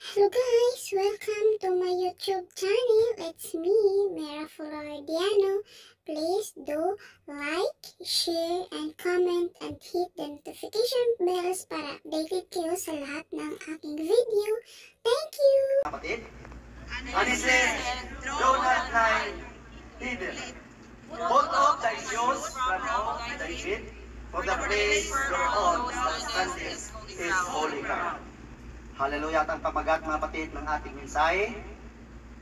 Hello guys, welcome to my YouTube channel. It's me, Mera Floridiano. Please do like, share, and comment and hit the notification bells para updated kayo sa lahat ng aking video. Thank you! Kapatid, Aniset, Donald Nine, Hidden. Hold up thy shoes from off thy feet, for the place whereon thou standest is holy ground. Hallelujah at ang pamagat mga kapatid ng ating mensahe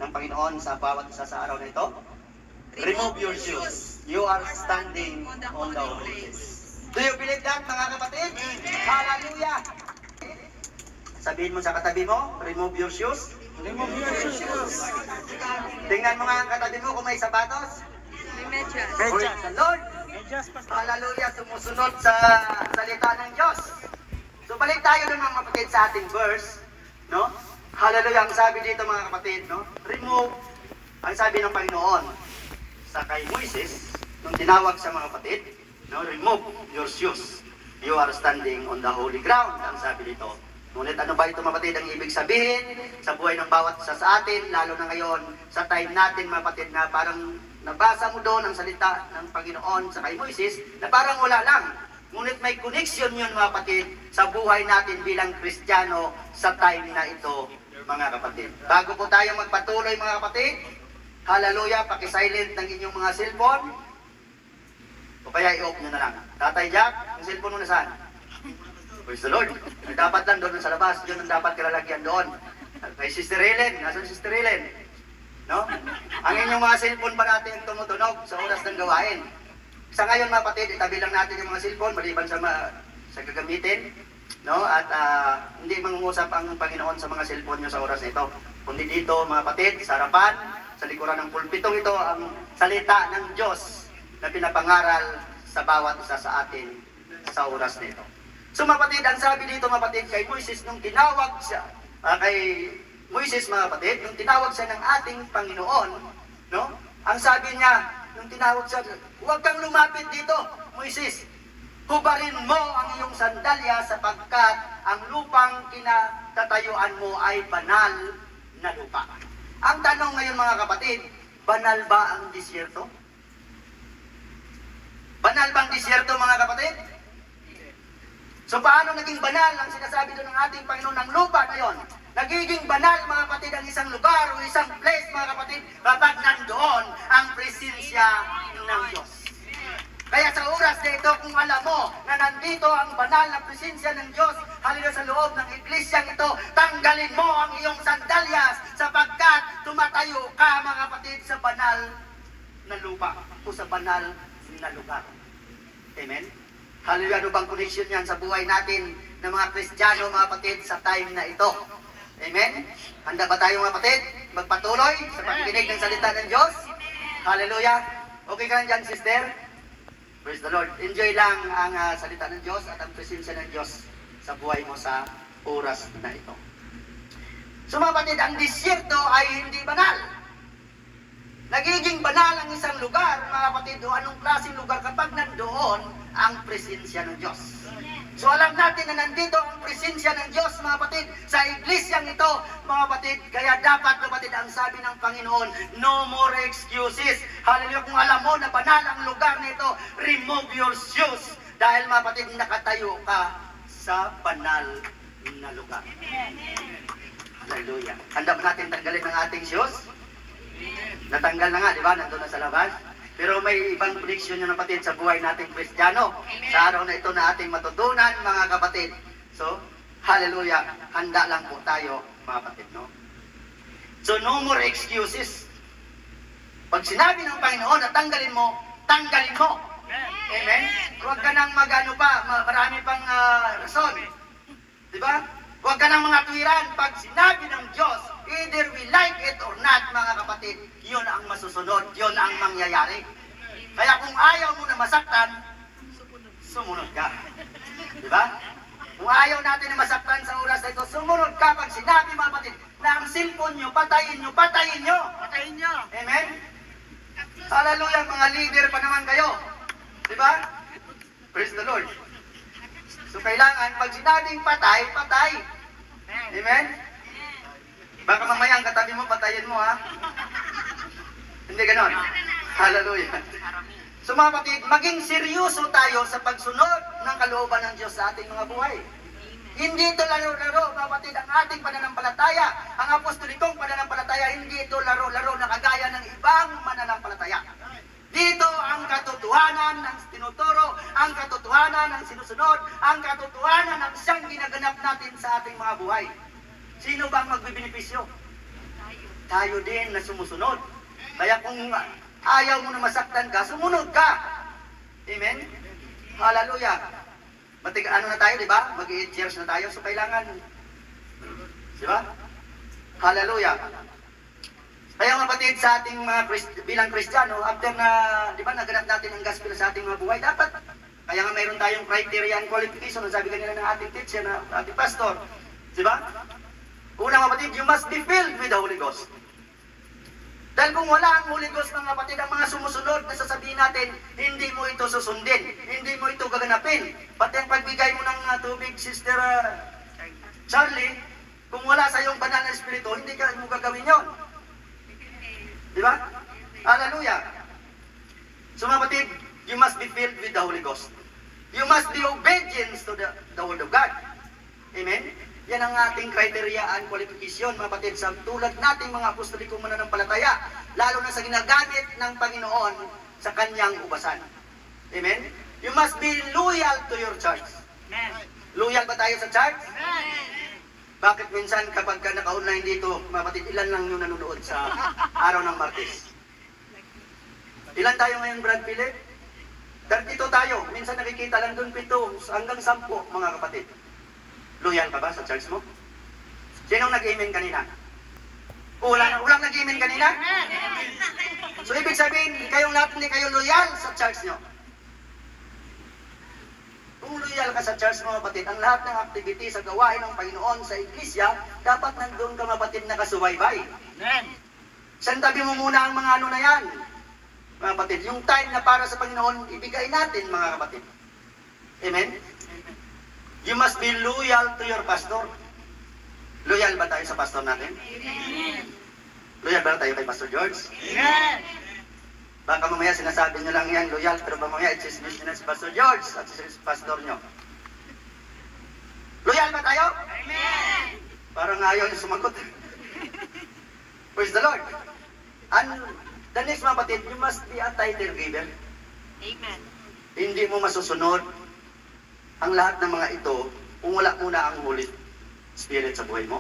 ng Panginoon sa bawat isa sa araw na ito. Remove your shoes. You are standing on the holy place. Do you believe that mga kapatid? Hallelujah! Sabihin mo sa katabi mo, remove your shoes. Remove your shoes. Tingnan mo nga ang katabi mo kung may sapatos. Medyas. Praise the Lord. Hallelujah, sumusunod sa salita ng Diyos. So balik tayo ng mga kapatid sa ating verse, no? Hallelujah, ang sabi dito mga kapatid, no? Remove, ang sabi ng Panginoon sa kay Moises, nung tinawag sa mga kapatid, no? Remove your shoes. You are standing on the holy ground, ang sabi dito. Ngunit ano ba ito mga kapatid ang ibig sabihin sa buhay ng bawat isa sa atin, lalo na ngayon sa time natin mga kapatid na parang nabasa mo doon ang salita ng Panginoon sa kay Moises na parang wala lang. Ngunit may connection yun mga kapatid sa buhay natin bilang Kristiyano sa time na ito mga kapatid. Bago po tayo magpatuloy mga kapatid, hallelujah, pakisilent ng inyong mga cellphone o kaya i-off nyo na lang. Tatay Jack, ang cellphone mo na saan? Praise the Lord. Dapat lang doon sa labas, yun ang dapat kalalagyan doon. Kay Sister Helen, nasan Sister Helen? No? Ang inyong mga cellphone pa natin ang tumutunog sa oras ng gawain. Sa ngayon mga kapatid, itabi lang natin yung mga cellphone maliban sa gagamitin, no? At hindi mangungusap ang Panginoon sa mga cellphone nyo sa oras nito. Kundi dito mga kapatid, sa harapan, sa likuran ng pulpitong ito, ang salita ng Diyos na pinapangaral sa bawat isa sa atin sa oras nito. So mga kapatid, ang sabi dito mga kapatid kay Moises nung tinawag siya, kay Moises mga kapatid, nung tinawag siya ng ating Panginoon, no? Ang sabi niya, nung tinawag siya, huwag kang lumapit dito, Moises. Hubarin mo ang iyong sandalya sapagkat ang lupang kinatatayuan mo ay banal na lupa. Ang tanong ngayon mga kapatid, banal ba ang disyerto? Banal bang disyerto mga kapatid? So paano naging banal ang sinasabi doon ng ating Panginoon ng lupa na yon? Nagiging banal mga kapatid ang isang lugar o isang place mga kapatid kapag nandoon ang presensya ng Diyos. Kaya sa oras na ito, kung alam mo na nandito ang banal na presensya ng Diyos, halina sa loob ng iglesyang ito, tanggalin mo ang iyong sandalyas sapagkat tumatayo ka mga kapatid sa banal na lupa o sa banal na lugar. Amen? Hallelujah, ano bang connection yan sa buhay natin ng mga Kristiyano mga kapatid sa time na ito? Amen? Handa ba tayo mga kapatid? Magpatuloy sa pakikinig ng salita ng Diyos? Hallelujah! Okay ka dyan, sister? Praise the Lord. Enjoy lang ang salita ng Diyos at ang presensya ng Diyos sa buhay mo sa oras na ito. So mga kapatid, ang disyerto ay hindi banal. Nagiging banal ang isang lugar, mga kapatid, o anong klaseng lugar kapag nandoon ang presensya ng Diyos. So alam natin na nandito ang presensya ng Diyos, mga kapatid, sa iglesyang ito, mga kapatid. Kaya dapat, kapatid, ang sabi ng Panginoon, no more excuses. Hallelujah, kung alam mo na banal ang lugar nito, remove your shoes. Dahil, mga kapatid, nakatayo ka sa banal na lugar. Hallelujah. Handa ba natin tanggalin ang ating shoes? Natanggal na nga, di ba? Nandun na sa labas. Pero may ibang connection yun kapatid sa buhay nating Kristiyano. Sa araw na ito na ating matutunan mga kapatid. So, hallelujah, handa lang po tayo mga kapatid, no? So, no more excuses. Pag sinabi ng Panginoon na tanggalin mo, tanggalin mo. Amen? Huwag ka nang magano pa, marami pang rason. Di ba? Huwag ka nang mga tuwiran. Pag sinabi ng Diyos, either we like it or not, mga kapatid, yun ang masusunod, yun ang mangyayari. Kaya kung ayaw mo na masaktan, sumunod ka. Di ba? Kung ayaw natin na masaktan sa oras na ito, sumunod ka. Pag sinabi mga kapatid, na ang cellphone nyo, patayin nyo, patayin nyo. Patayin nyo. Amen? Hallelujah, mga leader pa naman kayo. Di ba? Praise the Lord. So kailangan, pag sinabing patay, patay. Amen? Baka mamaya ang katabi mo, patayin mo ha. Hindi ganon. Hallelujah. So mga kapatid, maging seryoso tayo sa pagsunod ng kalooban ng Diyos sa ating mga buhay. Hindi ito laro-laro, mga kapatid, ang ating pananampalataya, ang apostolikong pananampalataya, hindi ito laro-laro na kagaya ng ibang mananampalataya. Dito ang katotohanan ng tinuturo, ang katotohanan ng sinusunod, ang katotohanan ng siyang ginaganap natin sa ating mga buhay. Sino ba ang magbibenepisyo? Tayo din na sumusunod. Kaya kung ayaw mo na masaktan ka, sumunod ka. Amen? Hallelujah. Ano na tayo, di ba? Mag-8 years na tayo, so kailangan, di ba? Hallelujah. Kaya mga kapatid, sa ating mga bilang Kristiyano, after na, di ba, naganap natin ang gospel sa ating mga buhay, dapat, kaya nga mayroon tayong criteria and qualification, sabi kanila ng ating teacher, na ating pastor, di ba? Unang mga kapatid, you must be filled with the Holy Ghost. Dahil kung wala ang Holy Ghost, mga kapatid, ang mga sumusunod na sasabihin natin, hindi mo ito susundin, hindi mo ito gaganapin. Pati ang pagbigay mo ng tubig, Sister Charlie, kung wala sa iyong banal na espiritu, hindi ka mo gagawin yon. Di ba? Hallelujah. So mga kapatid, you must be filled with the Holy Ghost. You must be obedient to the Word of God. Amen? Yan ang ating criteria and qualification, mga kapatid, sa tulad nating mga apostolikong mananampalataya, lalo na sa ginagamit ng Panginoon sa kanyang ubasan. Amen? You must be loyal to your church. Loyal ba tayo sa church? Bakit minsan kapag ka naka-online dito, mga kapatid, ilan lang yung nanonood sa araw ng Martes? Ilan tayo ngayon, Brad Philip? 32 tayo. Minsan nakikita lang doon 7 hanggang 10, mga kapatid. Loyal ka ba sa church mo? Sinong nag-amen kanina? Ulang nag-amen kanina? So ibig sabihin, kayong lahat hindi kayo loyal sa church nyo. Kung loyal ka sa church mo, kapatid, ang lahat ng activity sa gawain ng Panginoon sa iglesia, dapat nandun ka, kapatid, nakasubaybay. Santabi mo muna ang mga ano na yan, mga kapatid. Yung time na para sa Panginoon, ibigay natin, mga kapatid. Amen? You must be loyal to your pastor. Loyal ba tayo sa pastor natin? Amen. Loyal ba tayo kay Pastor George? Amen. Baka mamaya sinasabi nyo lang yan, loyal, pero mamaya i-chismis nyo na si Pastor George at si pastor nyo. Loyal ba tayo? Amen. Parang ayaw nyo sumagot. Praise the Lord. And the next, mga patid, you must be a title giver. Amen. Hindi mo masusunod ang lahat ng mga ito kung wala muna ang Holy Spirit sa buhay mo.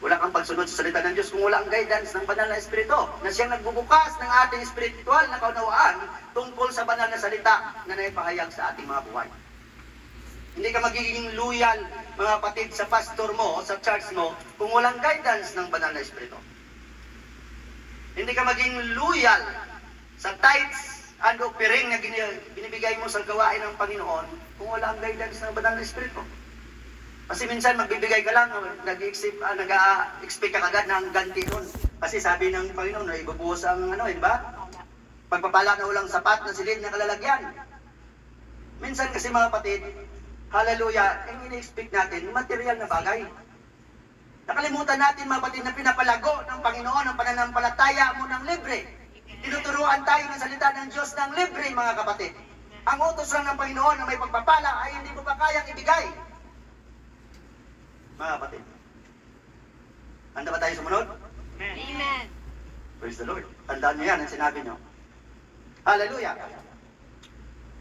Wala kang pagsunod sa salita ng Diyos kung wala ang guidance ng banal na Espiritu na siyang nagbubukas ng ating spiritual na kaunawaan tungkol sa banal na salita na naipahayag sa ating mga buhay. Hindi ka magiging loyal, mga kapatid, sa pastor mo, sa church mo, kung walang guidance ng banal na Espiritu. Hindi ka maging loyal sa tithes and offering na binibigay mo sa gawain ng Panginoon kung wala ang guidance ng banal na Espiritu. Kasi minsan magbibigay ka lang, nag-expect ka agad ng ganti doon. Kasi sabi ng Panginoon na ibubuhos ang di ba? Pagpapala na ulang sapat na silid na kalalagyan. Minsan kasi mga kapatid, hallelujah, ang ini-expect natin, material na bagay. Nakalimutan natin mga kapatid na pinapalago ng Panginoon ang pananampalataya mo ng libre. Tinuturuan tayo ng salita ng Diyos ng libre, mga kapatid. Ang utos lang ng Panginoon na may pagpapala ay hindi mo pa kayang ibigay. Mga kapatid, handa ba tayo sumunod? Amen. Praise the Lord. Tandaan niyo yan ang sinabi niyo. Hallelujah.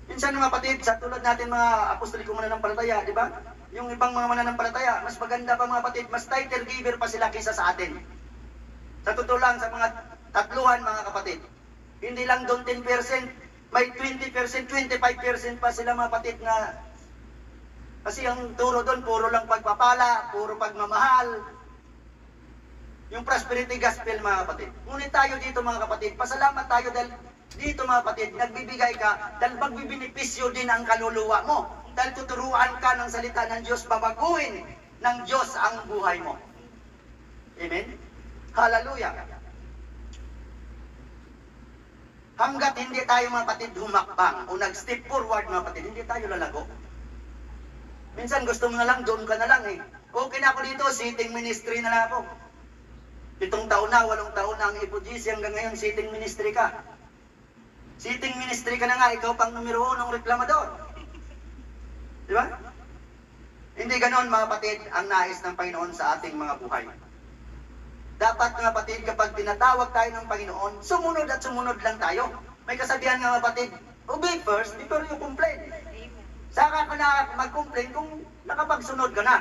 Minsan mga kapatid, sa tulad natin mga apostolikong mananampalataya, di ba? Yung ibang mga mananampalataya, mas maganda pa mga kapatid, mas title giver pa sila kaysa sa atin. Sa totoo lang, sa mga tatluhan mga kapatid, hindi lang doon 10%, may 20%, 25% pa sila mga kapatid na kasi ang turo doon, puro lang pagpapala, puro pagmamahal. Yung prosperity gospel mga kapatid. Ngunit tayo dito mga kapatid, pasalamat tayo dahil dito mga kapatid, nagbibigay ka dahil magbibinipisyo din ang kaluluwa mo. Dahil tuturuan ka ng salita ng Diyos, babaguhin ng Diyos ang buhay mo. Amen? Hallelujah. Hanggat hindi tayo mga kapatid humakbang o nag-step forward mga kapatid, hindi tayo lalago. Minsan gusto mo na lang, doon ka na lang Okay na ako dito, sitting ministry na lang ako. 7 taon na, 8 taon na ang IPOGC, hanggang ngayon sitting ministry ka. Sitting ministry ka na nga, ikaw pang numero 1 reklamador. Di ba? Hindi ganon mga kapatid ang nais ng Panginoon sa ating mga buhay. Dapat mga kapatid, kapag tinatawag tayo ng Panginoon, sumunod at sumunod lang tayo. May kasabihan nga mga kapatid, obey first before you complain. Saka ka na mag-complain kung nakapagsunod ka na.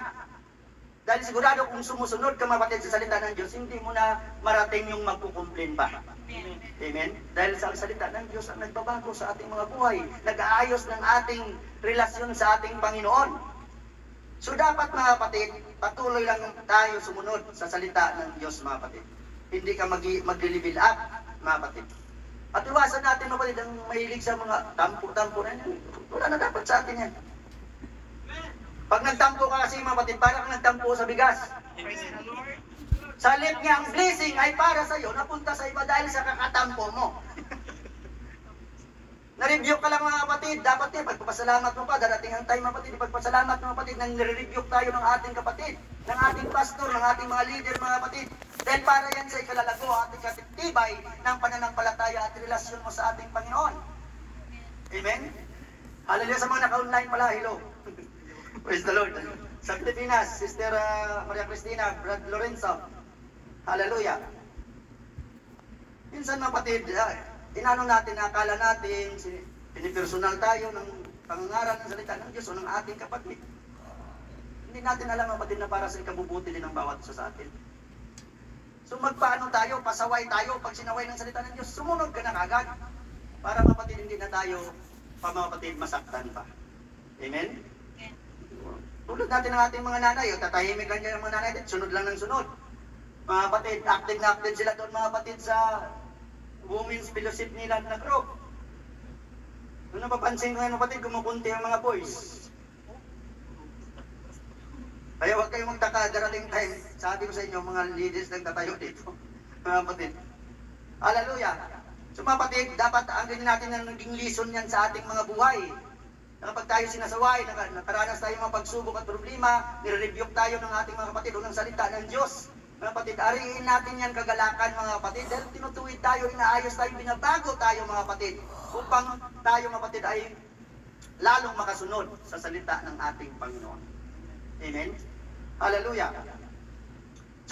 Dahil sigurado kung sumusunod ka mga kapatid sa salita ng Diyos, hindi mo na marating yung magkukomplain pa. Amen? Dahil sa salita ng Diyos ang nagbabago sa ating mga buhay, nag-aayos ng ating relasyon sa ating Panginoon. So dapat mga kapatid, patuloy lang tayo sumunod sa salita ng Diyos mga kapatid. Hindi ka mag-level up mga kapatid. At iwasan natin mga kapatid ang mahilig sa mga tampo-tampo na yan. Wala na dapat sa atin yan. Pag nagtampo ka kasi mga kapatid, parang nagtampo sa bigas. Sa halip niya, ang blessing ay para sa iyo, napunta sa iba dahil sa kakatampo mo. Na-review ka lang mga kapatid, dapat eh, pagpapasalamat mo pa, darating ang time mga kapatid, pagpapasalamat mga kapatid, nang nire-review tayo ng ating kapatid, ng ating pastor, ng ating mga leader mga kapatid. Dahil para yan sa ikalalago, ating katitibay ng pananampalataya at relasyon mo sa ating Panginoon. Amen? Hallelujah sa mga naka-online pala, hello. Praise the Lord. Sa Pilipinas, Sister Maria Cristina, Brad Lorenzo. Hallelujah. Minsan mga kapatid, inano natin, akala natin, pinipersonal tayo ng pangangaral ng salita ng Diyos o ng ating kapatid. Hindi natin alam kapatid na para sa ikabubuti din ng bawat isa sa atin. So magpaano tayo, pasaway tayo, pag sinaway ng salita ng Diyos, sumunod ka na kagad. Para mga kapatid, hindi na tayo, mga kapatid, masaktan pa. Amen? Tulad natin ng ating mga nanay, tatahimik lang dyan ang mga nanay, sunod lang ng sunod. Mga kapatid, active na active sila doon mga kapatid sa women's fellowship nila na group. Doon napapansin ko ngayon kapatid, kumukunti ang mga boys. Kaya huwag kayong magtaka, darating time, sabi ko sa inyo, mga leaders nagtatayo dito. Mga kapatid. Hallelujah. So mga kapatid, dapat ang ganyan natin na naging lesson yan sa ating mga buhay. Kapag tayo sinasaway, nakaranas tayo mga pagsubok at problema, nire-review tayo ng ating mga kapatid o ng salita ng Diyos. Mga kapatid, ariin natin yan kagalakan mga kapatid dahil tinutuwid tayo, inaayos tayo, binabago tayo mga kapatid upang tayo mga kapatid ay lalong makasunod sa salita ng ating Panginoon. Amen? Hallelujah.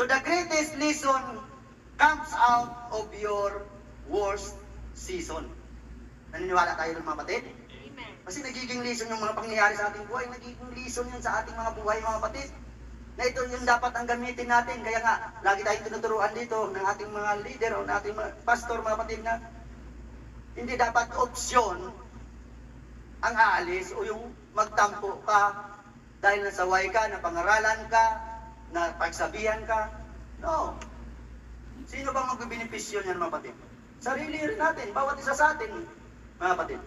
So the greatest lesson comes out of your worst season. Naniniwala tayo ng mga kapatid? Kasi nagiging lesson yung mga pangyayari sa ating buhay, nagiging lesson yun sa ating mga buhay mga kapatid. Na ito yung dapat ang gamitin natin. Kaya nga, lagi tayong tinuturuan dito ng ating mga leader o ng ating mga pastor mga kapatid na hindi dapat opsyon ang aalis o yung magtampo ka dahil nasaway ka, napangaralan ka, napagsabihan ka. No. Sino bang magbebenepisyo niyan mga kapatid? Sarili rin natin, bawat isa sa atin mga kapatid.